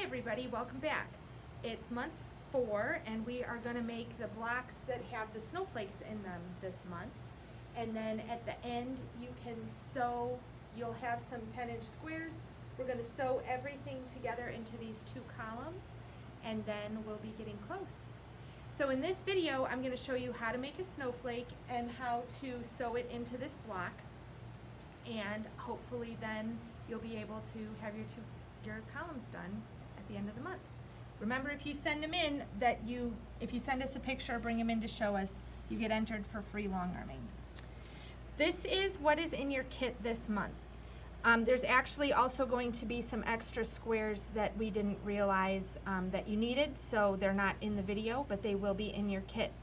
everybody, welcome back. It's month 4 and we are going to make the blocks that have the snowflakes in them this month. And then at the end you can sew, you'll have some 10-inch squares. We're going to sew everything together into these 2 columns and then we'll be getting close. So in this video I'm going to show you how to make a snowflake and how to sew it into this block, and hopefully then you'll be able to have your columns done at the end of the month. Remember, if you send them in, if you send us a picture or bring them in to show us, you get entered for free long arming. This is what is in your kit this month. There's actually also going to be some extra squares that we didn't realize that you needed, so they're not in the video, but they will be in your kit.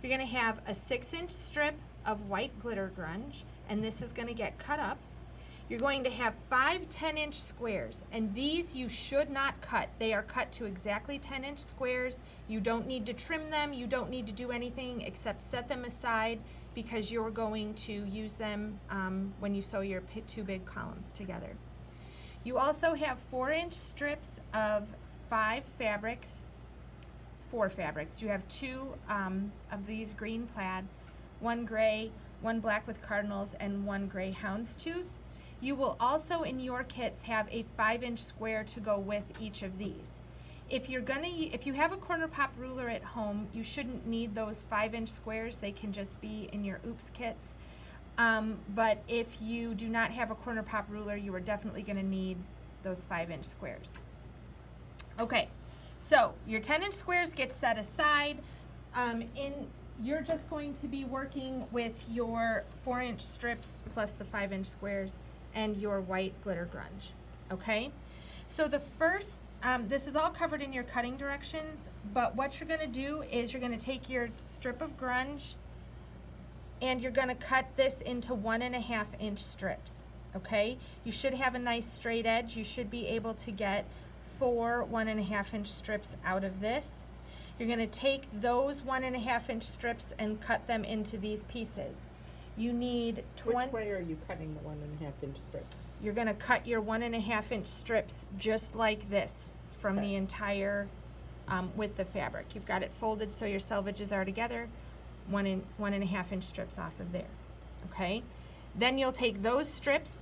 You're going to have a 6-inch strip of white glitter grunge, and this is going to get cut up. You're going to have 5 10-inch squares, and these you should not cut. They are cut to exactly 10-inch squares. You don't need to trim them. You don't need to do anything except set them aside because you're going to use them when you sew your 2 big columns together. You also have 4-inch strips of 4 fabrics. You have 2 of these green plaid, 1 gray, 1 black with cardinals, and 1 gray houndstooth. You will also in your kits have a 5-inch square to go with each of these. If you have a corner pop ruler at home, you shouldn't need those 5-inch squares. They can just be in your oops kits. But if you do not have a corner pop ruler, you are definitely going to need those 5-inch squares. Okay, so your 10-inch squares get set aside. You're just going to be working with your 4-inch strips plus the 5-inch squares and your white glitter grunge. Okay, so the first, this is all covered in your cutting directions, but what you're going to do is you're going to take your strip of grunge and you're going to cut this into 1.5-inch strips. Okay, you should have a nice straight edge. You should be able to get 4 1.5-inch strips out of this. You're going to take those 1.5-inch strips and cut them into these pieces. You need Which way are you cutting the 1.5-inch strips? You're going to cut your 1.5-inch strips just like this from the entire with the fabric. You've got it folded so your selvages are together, 1.5-inch strips off of there. Okay, then you'll take those strips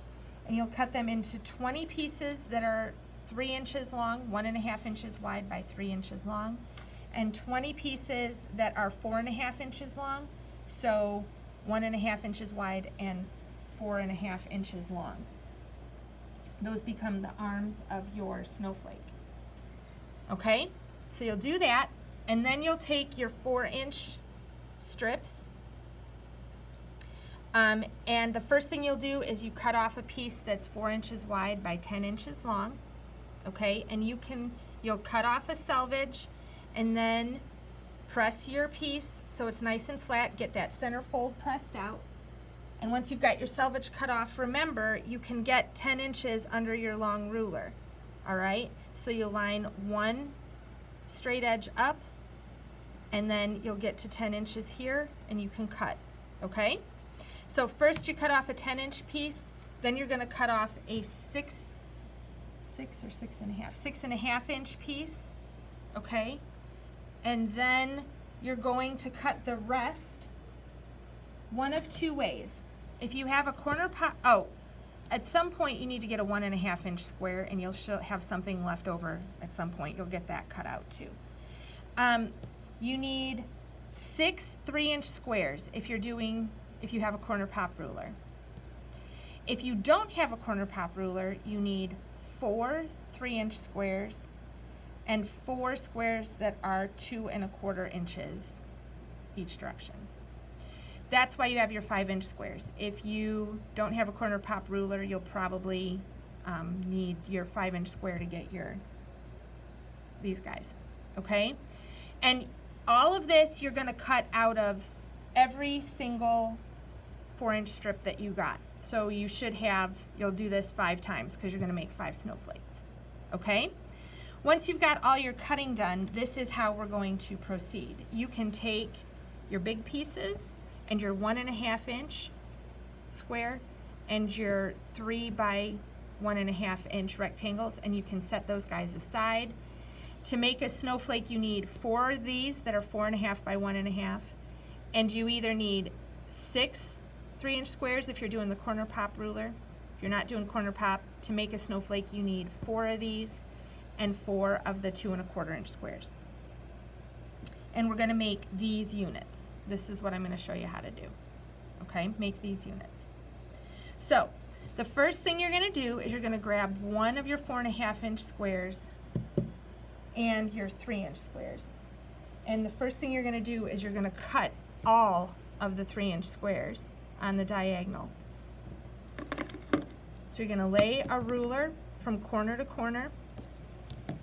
and you'll cut them into 20 pieces that are 3 inches long, 1.5 inches wide by 3 inches long, and 20 pieces that are 4.5 inches long, so 1.5 inches wide and 4.5 inches long. Those become the arms of your snowflake. Okay, so you'll do that, and then you'll take your 4-inch strips, and the first thing you'll do is you cut off a piece that's 4 inches wide by 10 inches long. Okay, and you'll cut off a selvage and then press your piece so it's nice and flat. Get that center fold pressed out. And once you've got your selvage cut off, remember you can get 10 inches under your long ruler. All right, so you'll line 1 straight edge up and then you'll get to 10 inches here and you can cut. Okay, so first you cut off a 10-inch piece, then you're going to cut off a 6.5-inch piece. Okay, and then you're going to cut the rest one of 2 ways. If you have a corner pop, at some point you need to get a 1.5-inch square, and you'll have something left over at some point. You'll get that cut out too. You need 6 3-inch squares if you have a corner pop ruler. If you don't have a corner pop ruler, you need 4 3-inch squares and 4 squares that are 2.25 inches each direction. That's why you have your 5-inch squares. If you don't have a corner pop ruler, you'll probably need your 5-inch square to get these guys. Okay, and all of this you're going to cut out of every single 4-inch strip that you got. So you'll do this 5 times because you're going to make 5 snowflakes. Okay, once you've got all your cutting done, this is how we're going to proceed. You can take your big pieces and your 1.5-inch square and your 3 by 1.5 inch rectangles, and you can set those guys aside. To make a snowflake, you need 4 of these that are 4.5 by 1.5, and you either need 6 3-inch squares if you're doing the corner pop ruler. If you're not doing corner pop, to make a snowflake, you need 4 of these and 4 of the 2.25 inch squares. And we're going to make these units. This is what I'm going to show you how to do. Okay, make these units. So the first thing you're going to do is you're going to grab one of your 4.5 inch squares and your 3-inch squares. And the first thing you're going to do is you're going to cut all of the 3-inch squares on the diagonal. So you're going to lay a ruler from corner to corner.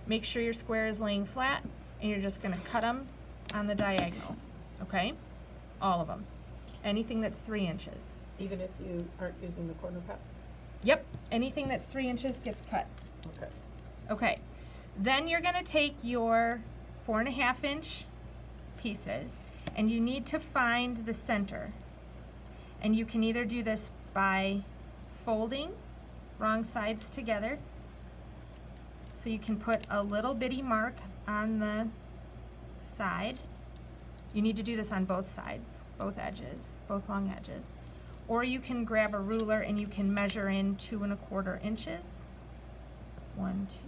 Make sure your square is laying flat, and you're just going to cut them on the diagonal. Okay? All of them. Anything that's 3 inches. Even if you aren't using the corner pop? Yep. Anything that's 3 inches gets cut. Okay. Okay. Then you're going to take your 4.5 inch pieces, and you need to find the center. And you can either do this by folding wrong sides together. So you can put a little bitty mark on the side. You need to do this on both sides, both edges, both long edges. Or you can grab a ruler and you can measure in 2.25 inches. 1, 2.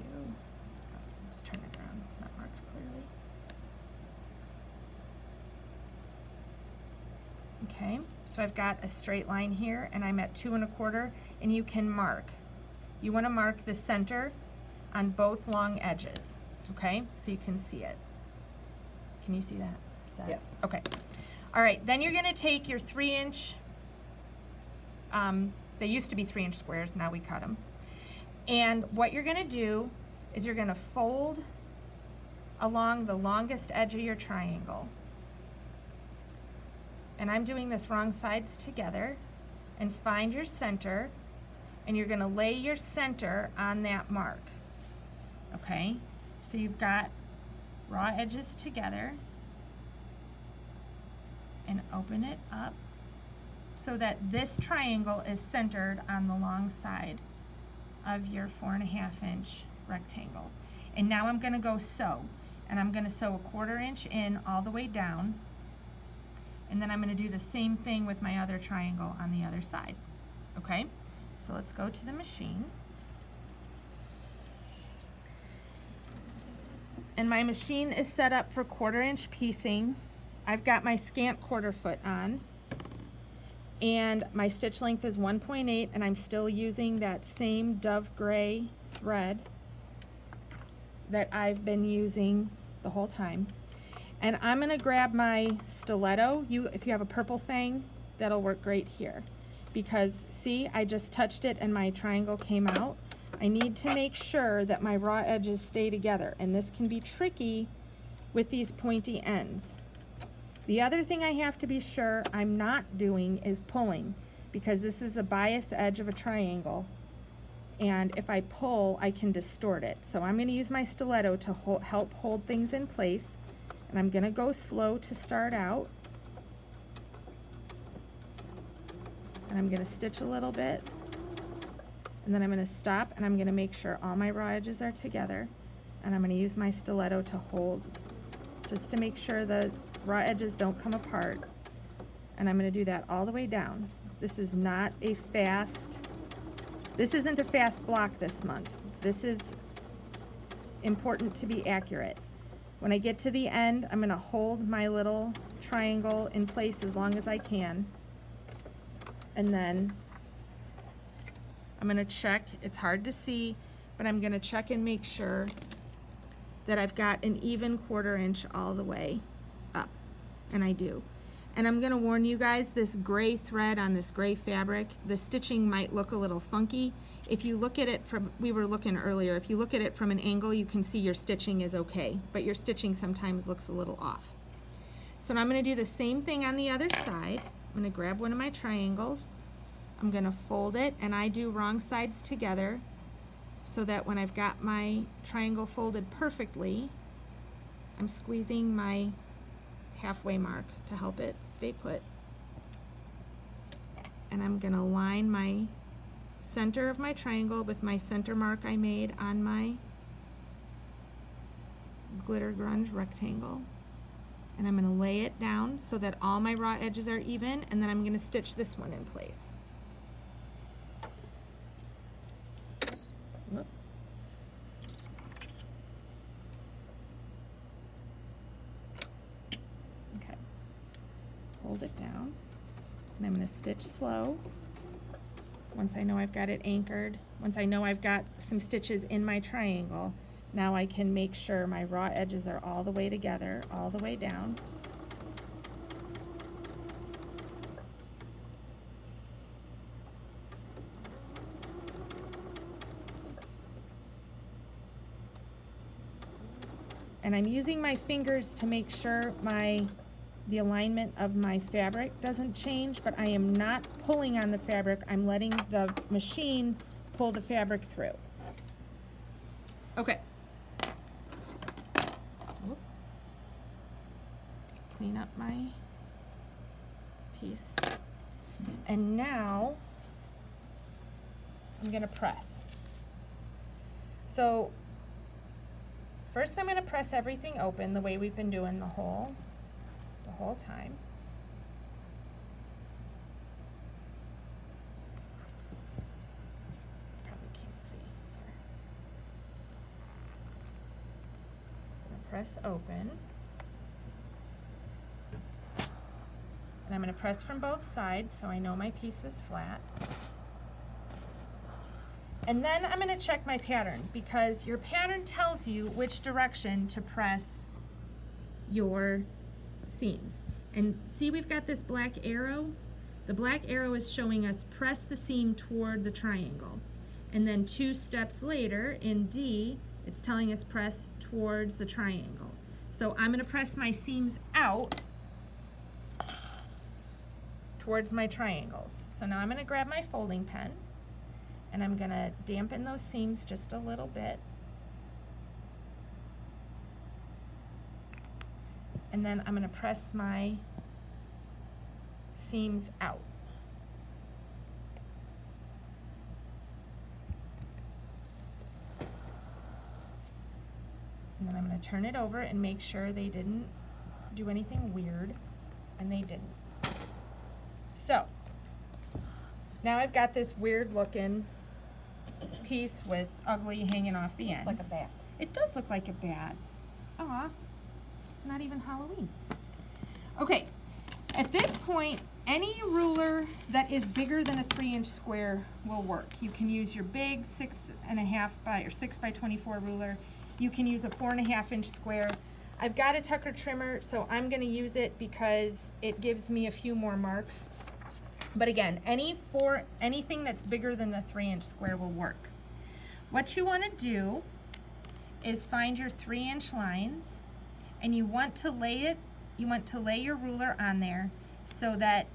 Let's turn it around. It's not marked clearly. Okay, so I've got a straight line here, and I'm at 2.25, and you can mark. You want to mark the center on both long edges. Okay, so you can see it. Can you see that? Yes. Okay. All right, then you're going to take your 3-inch, they used to be 3-inch squares, now we cut them. And what you're going to do is you're going to fold along the longest edge of your triangle. And I'm doing this wrong sides together, and find your center, and you're going to lay your center on that mark. Okay? So you've got raw edges together, and open it up so that this triangle is centered on the long side of your 4.5 inch rectangle. And now I'm going to go sew, and I'm going to sew a 1/4 inch in all the way down, and then I'm going to do the same thing with my other triangle on the other side. Okay, so let's go to the machine. And my machine is set up for 1/4 inch piecing. I've got my scant 1/4 foot on, and my stitch length is 1.8, and I'm still using that same dove gray thread that I've been using the whole time. And I'm going to grab my stiletto. If you have a purple thing, that'll work great here, because see, I just touched it and my triangle came out. I need to make sure that my raw edges stay together, and this can be tricky with these pointy ends. The other thing I have to be sure I'm not doing is pulling, because this is a bias edge of a triangle, and if I pull, I can distort it. So I'm going to use my stiletto to help hold things in place, and I'm going to go slow to start out, and I'm going to stitch a little bit, and then I'm going to stop, and I'm going to make sure all my raw edges are together, and I'm going to use my stiletto to hold, just to make sure the raw edges don't come apart. And I'm going to do that all the way down. This is not a fast, this isn't a fast block this month. This is important to be accurate. When I get to the end, I'm going to hold my little triangle in place as long as I can. And then I'm going to check, it's hard to see, but I'm going to check and make sure that I've got an even 1/4 inch all the way up, and I do. And I'm going to warn you guys, this gray thread on this gray fabric, the stitching might look a little funky. If you look at it from, we were looking earlier, if you look at it from an angle, you can see your stitching is okay, but your stitching sometimes looks a little off. So now I'm going to do the same thing on the other side. I'm going to grab one of my triangles, I'm going to fold it, and I do wrong sides together so that when I've got my triangle folded perfectly, I'm squeezing my halfway mark to help it stay put. And I'm going to line my center of my triangle with my center mark I made on my glitter grunge rectangle. And I'm going to lay it down so that all my raw edges are even, and then I'm going to stitch this one in place. Whoop. Okay. Hold it down, and I'm going to stitch slow. Once I know I've got it anchored, once I know I've got some stitches in my triangle, now I can make sure my raw edges are all the way together, all the way down. And I'm using my fingers to make sure the alignment of my fabric doesn't change, but I am not pulling on the fabric. I'm letting the machine pull the fabric through. Okay. Clean up my piece. And now I'm going to press. So first I'm going to press everything open the way we've been doing the whole time. Probably can't see here. I'm going to press open. And I'm going to press from both sides so I know my piece is flat. And then I'm going to check my pattern, because your pattern tells you which direction to press your seams. And see, we've got this black arrow. The black arrow is showing us press the seam toward the triangle. And then 2 steps later in D, it's telling us press towards the triangle. So I'm going to press my seams out towards my triangles. So now I'm going to grab my folding pen and I'm going to dampen those seams just a little bit. And then I'm going to press my seams out. And then I'm going to turn it over and make sure they didn't do anything weird, and they didn't. So now I've got this weird looking piece with ugly hanging off the ends. It's like a bat. It does look like a bat. Aw, it's not even Halloween. Okay, at this point, any ruler that is bigger than a 3-inch square will work. You can use your big 6.5 by or 6 by 24 ruler. You can use a 4.5-inch square. I've got a Tucker trimmer, so I'm going to use it because it gives me a few more marks. But again, anything that's bigger than the 3-inch square will work. What you want to do is find your 3-inch lines, and you want to lay your ruler on there so that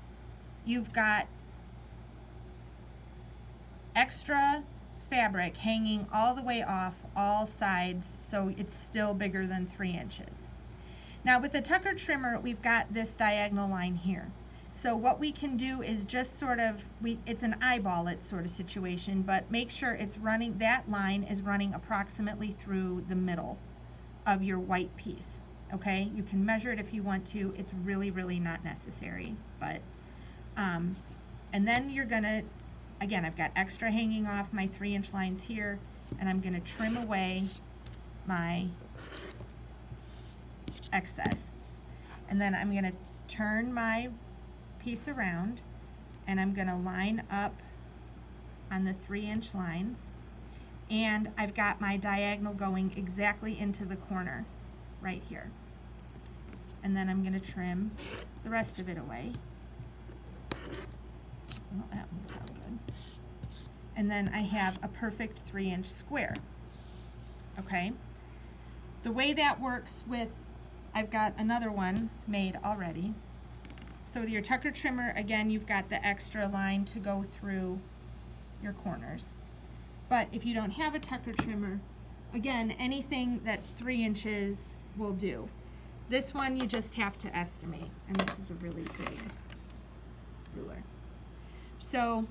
you've got extra fabric hanging all the way off all sides, so it's still bigger than 3 inches. Now with the Tucker trimmer, we've got this diagonal line here. So what we can do is just sort of, it's an eyeball it sort of situation, but make sure it's running, that line is running approximately through the middle of your white piece. Okay, you can measure it if you want to. It's really, really not necessary, but, and then you're gonna, again, I've got extra hanging off my 3-inch lines here, and I'm gonna trim away my excess. And then I'm gonna turn my piece around, and I'm gonna line up on the 3-inch lines, and I've got my diagonal going exactly into the corner right here. And then I'm gonna trim the rest of it away. Well, that one's not good. And then I have a perfect 3-inch square. Okay? The way that works with, I've got another one made already. So with your Tucker trimmer, again, you've got the extra line to go through your corners. But if you don't have a Tucker trimmer, again, anything that's 3 inches will do. This one you just have to estimate, and this is a really big ruler. So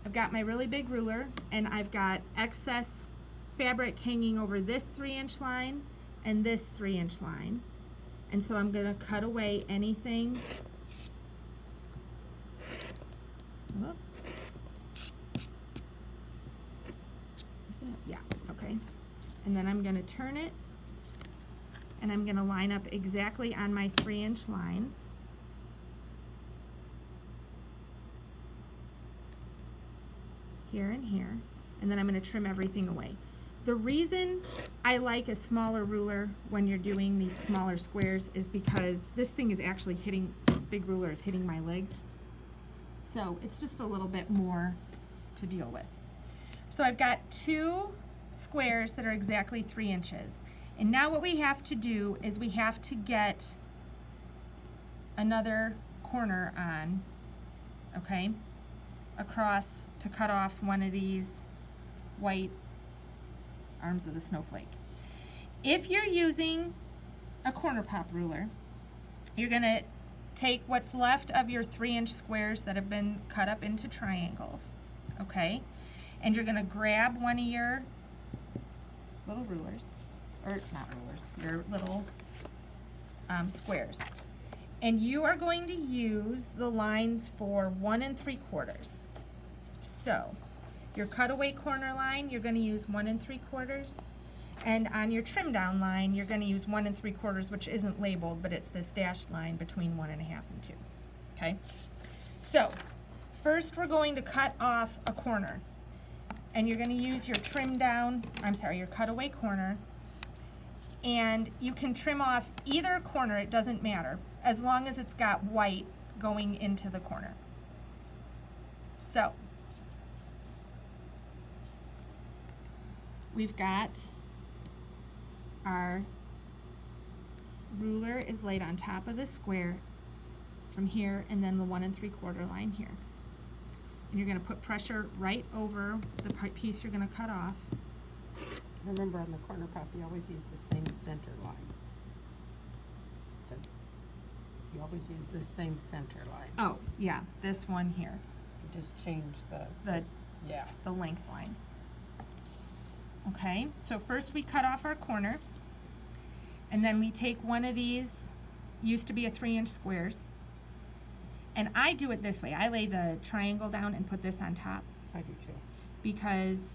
I've got my really big ruler, and I've got excess fabric hanging over this 3-inch line and this 3-inch line. And so I'm gonna cut away anything. Whoop. Is that? Yeah, okay. And then I'm gonna turn it, and I'm gonna line up exactly on my 3-inch lines. Here and here, and then I'm going to trim everything away. The reason I like a smaller ruler when you're doing these smaller squares is because this thing is actually hitting, this big ruler is hitting my legs. So it's just a little bit more to deal with. So I've got 2 squares that are exactly 3 inches. And now what we have to do is we have to get another corner on, okay, across to cut off one of these white arms of the snowflake. If you're using a corner pop ruler, you're going to take what's left of your 3-inch squares that have been cut up into triangles, okay? And you're going to grab one of your little rulers, or not rulers, your little squares. And you are going to use the lines for 1 3/4. So, your cutaway corner line, you're going to use 1 3/4. And on your trim down line, you're going to use 1 3/4, which isn't labeled, but it's this dashed line between 1 1/2 and 2. Okay? So, first we're going to cut off a corner. And you're going to use your your cutaway corner. And you can trim off either corner, it doesn't matter, as long as it's got white going into the corner. So, we've got our ruler is laid on top of the square from here, and then the 1 3/4 line here. And you're going to put pressure right over the piece you're going to cut off. Remember, on the corner pop, you always use the same center line. You always use the same center line. Oh, yeah, this one here, You just change the yeah. length line. Okay, so first we cut off our corner, and then we take one of these, used to be a 3-inch squares, and I do it this way. I lay the triangle down and put this on top, I do too. because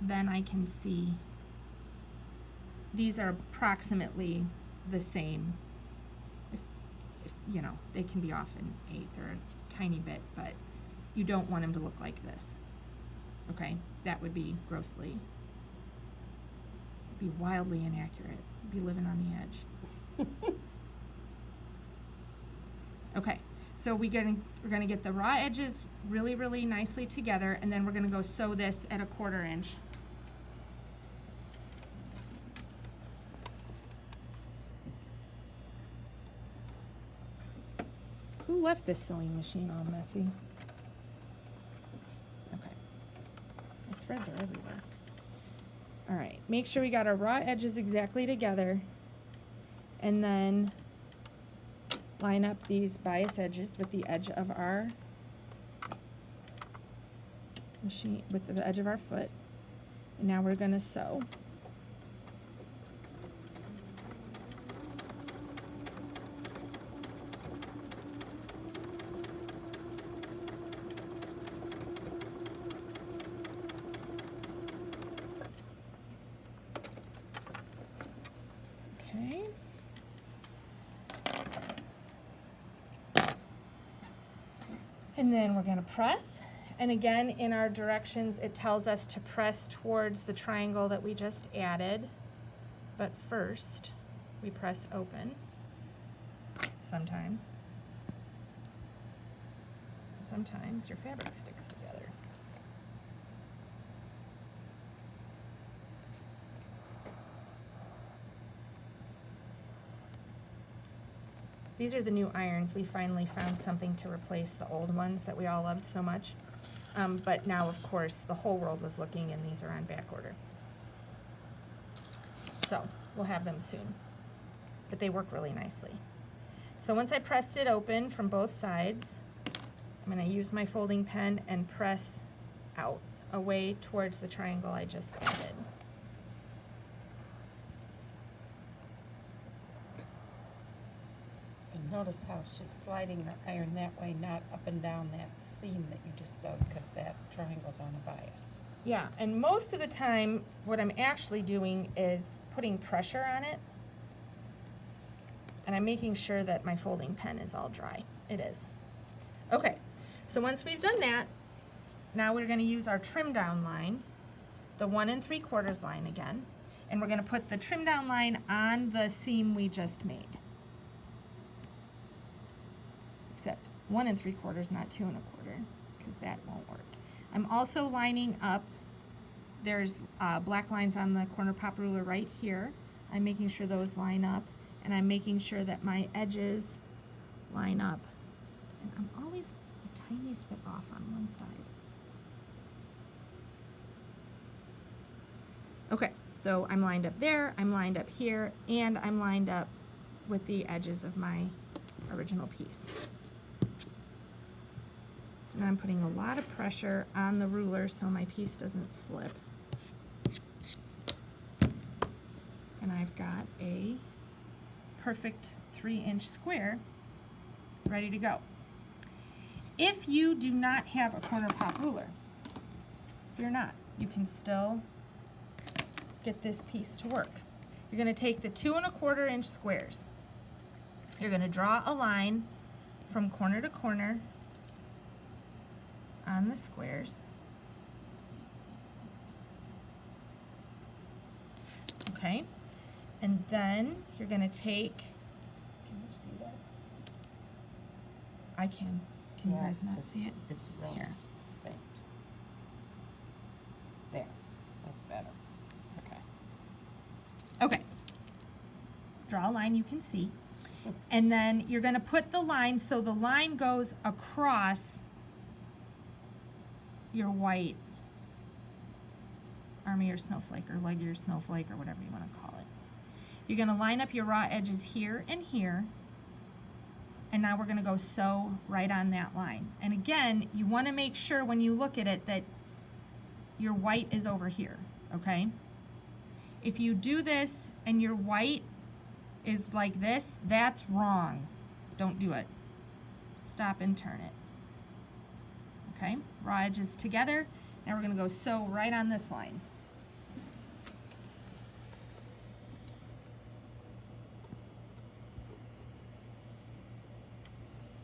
then I can see these are approximately the same. If, you know, they can be off an eighth or a tiny bit, but you don't want them to look like this. Okay, that would be be wildly inaccurate. Be living on the edge. Okay, so we're gonna get the raw edges really, really nicely together, and then we're gonna go sew this at a 1/4 inch. Who left this sewing machine all messy? Okay, my threads are everywhere. All right, make sure we got our raw edges exactly together, and then line up these bias edges with the edge of our machine, with the edge of our foot. And now we're gonna sew. Okay. And then we're going to press. And again, in our directions, it tells us to press towards the triangle that we just added. But first, we press open. Sometimes. Sometimes your fabric sticks together. These are the new irons. We finally found something to replace the old ones that we all loved so much. But now, of course, the whole world was looking, and these are on back order. So we'll have them soon. But they work really nicely. So once I pressed it open from both sides, I'm going to use my folding pen and press out, away towards the triangle I just added. And notice how she's sliding the iron that way, not up and down that seam that you just sewed, because that triangle's on a bias. Yeah, and most of the time, what I'm actually doing is putting pressure on it, and I'm making sure that my folding pen is all dry. It is. Okay, so once we've done that, now we're going to use our trim down line, the 1 3/4 line again, and we're going to put the trim down line on the seam we just made. Except 1 3/4, not 2 1/4, because that won't work. I'm also lining up, there's black lines on the corner pop ruler right here. I'm making sure those line up, and I'm making sure that my edges line up. And I'm always the tiniest bit off on one side. Okay, so I'm lined up there, I'm lined up here, and I'm lined up with the edges of my original piece. So now I'm putting a lot of pressure on the ruler so my piece doesn't slip. And I've got a perfect 3-inch square ready to go. If you do not have a corner pop ruler, fear not, you can still get this piece to work. You're going to take the 2 1/4 inch squares. You're going to draw a line from corner to corner on the squares. Okay, and then you're going to take, can you see that? I can. Can you guys not see it? It's real Here. faint. There. That's better. Okay. Okay. Draw a line you can see. And then you're going to put the line so the line goes across your white arm of your snowflake or leg of your snowflake or whatever you want to call it. You're going to line up your raw edges here and here. And now we're going to go sew right on that line. And again, you want to make sure when you look at it that your white is over here, okay? If you do this and your white is like this, that's wrong. Don't do it. Stop and turn it. Okay, raw edges together. Now we're going to go sew right on this line.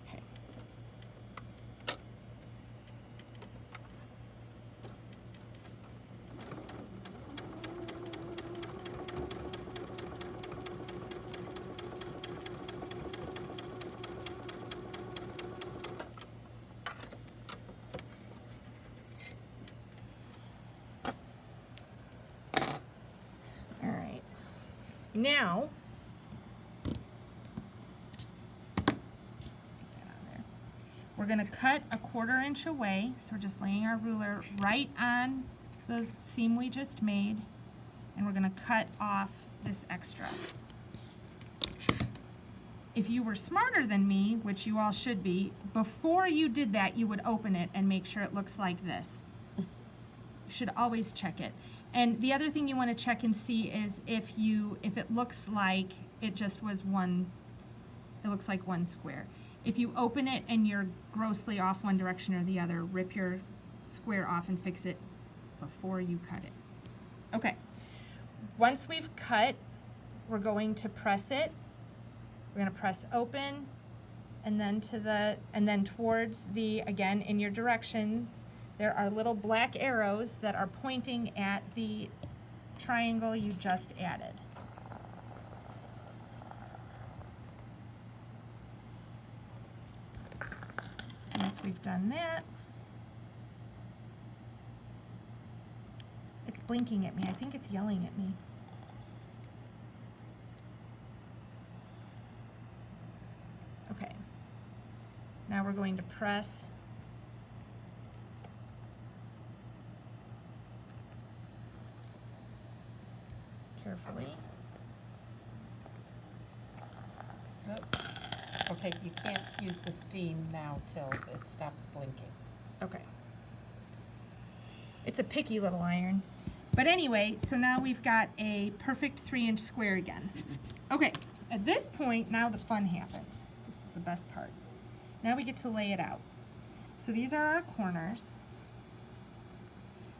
Okay. Now, we're going to cut a 1/4 inch away. So we're just laying our ruler right on the seam we just made, and we're going to cut off this extra. If you were smarter than me, which you all should be, before you did that, you would open it and make sure it looks like this. You should always check it. And the other thing you want to check and see is if it looks like it just was one, it looks like one square. If you open it and you're grossly off one direction or the other, rip your square off and fix it before you cut it. Okay, once we've cut, we're going to press it. We're going to press open and then towards the, again, in your directions, there are little black arrows that are pointing at the triangle you just added. So once we've done that, it's blinking at me. I think it's yelling at me. Okay. Now we're going to press carefully. Okay, you can't use the steam now till it stops blinking. Okay. It's a picky little iron. But anyway, so now we've got a perfect 3-inch square again. Okay, at this point, now the fun happens. This is the best part. Now we get to lay it out. So these are our corners.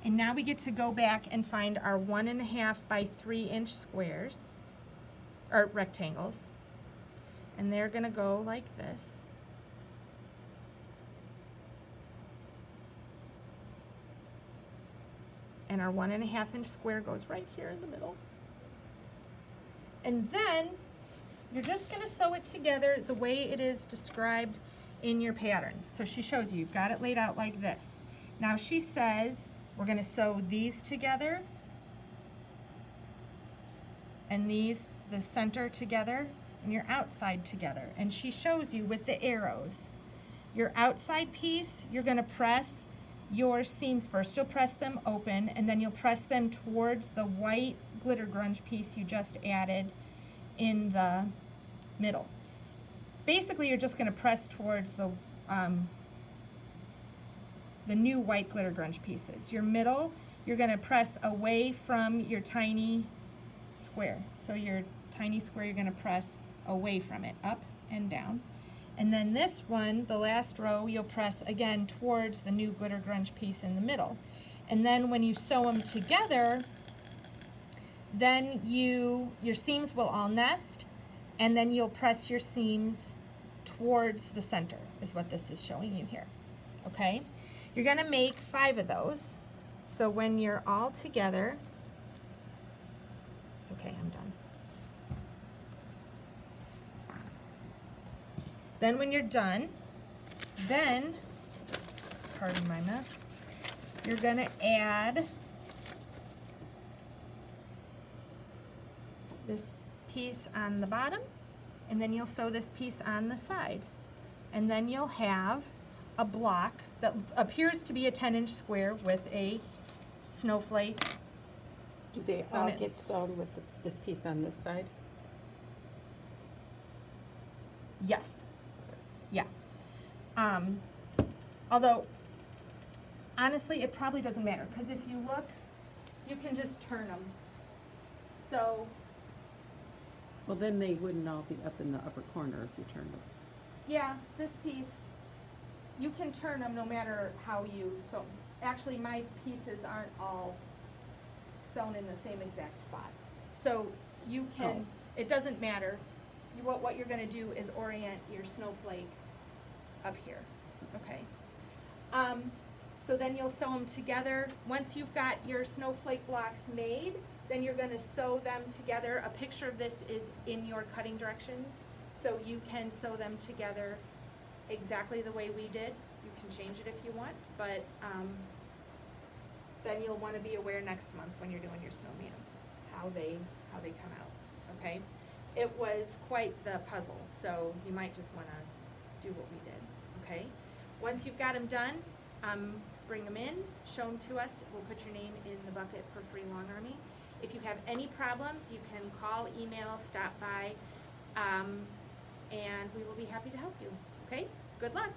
And now we get to go back and find our 1.5 by 3-inch squares, or rectangles. And they're gonna go like this. And our 1.5-inch square goes right here in the middle. And then you're just gonna sew it together the way it is described in your pattern. So she shows you, you've got it laid out like this. Now she says, we're gonna sew these together and these, the center together and your outside together. And she shows you with the arrows. Your outside piece, you're gonna press your seams first. You'll press them open and then you'll press them towards the white glitter grunge piece you just added in the middle. Basically, you're just gonna press towards the new white glitter grunge pieces. Your middle, you're gonna press away from your tiny square. So your tiny square, you're gonna press away from it, up and down. And then this one, the last row, you'll press again towards the new glitter grunge piece in the middle. And then when you sew them together, then your seams will all nest, and then you'll press your seams towards the center, is what this is showing you here, okay? You're gonna make 5 of those. So when you're all together, it's okay, I'm done. Then when you're done, then, pardon my mess, you're gonna add this piece on the bottom, and then you'll sew this piece on the side. And then you'll have a block that appears to be a 10-inch square with a snowflake. Do they sewn all in. get sewn with this piece on this side? Yes. Yeah. Although, honestly, it probably doesn't matter, because if you look, you can just turn them. So, Well, then they wouldn't all be up in the upper corner if you turned them. yeah, this piece, you can turn them no matter how you sew. Actually, my pieces aren't all sewn in the same exact spot. So you can, it doesn't matter. What you're gonna do is orient your snowflake up here, okay? So then you'll sew them together. Once you've got your snowflake blocks made, then you're gonna sew them together. A picture of this is in your cutting directions, so you can sew them together exactly the way we did. You can change it if you want, but then you'll want to be aware next month when you're doing your snowman how they come out, okay? It was quite the puzzle, so you might just want to do what we did, okay? Once you've got them done, bring them in, show them to us. We'll put your name in the bucket for free Long Army. If you have any problems, you can call, email, stop by, and we will be happy to help you, okay? Good luck.